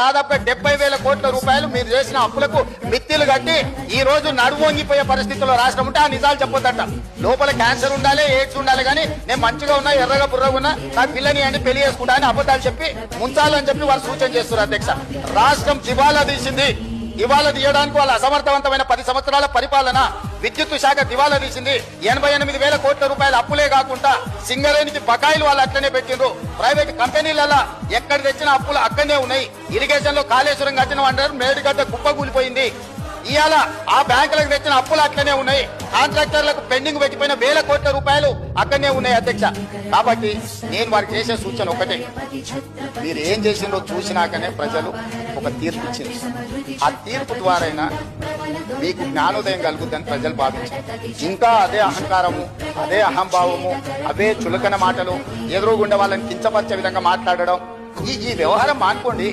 దాదాపు 70,000 కోట్ల రూపాయలు మీరు చేసిన అప్పులకు మిత్తిలు కట్టి ఈ రోజు నడువు వంగిపోయే పరిస్థితుల్లో రాష్ట్రం ఉంటే ఆ నిజాలు చెప్పొద్దట. లోపల క్యాన్సర్ ఉండాలి, ఎయిడ్స్ ఉండాలి, కానీ నేను మంచిగా ఉన్నా, ఎర్రగా బుర్రగా ఉన్నా, నా పిల్లని అని పెళ్లి చేసుకుంటా అని అబద్ధాలు చెప్పి ముంచాలని చెప్పి వాళ్ళు సూచన చేస్తున్నారు. అధ్యక్ష, రాష్ట్రం దివాలా తీసింది. దివాలా తీయడానికి వాళ్ళ అసమర్థవంతమైన 10 సంవత్సరాల పరిపాలన, విద్యుత్ శాఖ దివాలా తీసింది. 88,000 కోట్ల రూపాయల అప్పులే కాకుండా సింగరేణికి బకాయిలు వాళ్ళు అట్లనే పెట్టిండ్రు. ప్రైవేట్ కంపెనీలలో ఎక్కడ తెచ్చిన అప్పులు అక్కడనే ఉన్నాయి. ఇరిగేషన్ లో కాళేశ్వరం కట్టిన అంటారు, మేడిగడ్డ కుప్ప కూలిపోయింది. ఇవాళ ఆ బ్యాంకులకు తెచ్చిన అప్పులు అట్లనే ఉన్నాయి. కాంట్రాక్టర్లకు పెండింగ్ పెట్టిపోయిన 1,000 కోట్ల రూపాయలు అక్కడనే ఉన్నాయి. అధ్యక్ష, కాబట్టి నేను వారికి చేసే సూచన ఒకటే, మీరు ఏం చేసిందో చూసినాకనే ప్రజలు ఒక తీర్పు ఇచ్చింది. ఆ తీర్పు ద్వారైనా మీకు జ్ఞానోదయం కలుగుద్దని ప్రజలు భావించారు. ఇంకా అదే అహంకారము, అదే అహంభావము, అవే చులకన మాటలు, ఎదురుగుండా వాళ్ళని కించపరిచే విధంగా మాట్లాడడం, ఈ వ్యవహారం మానుకోండి.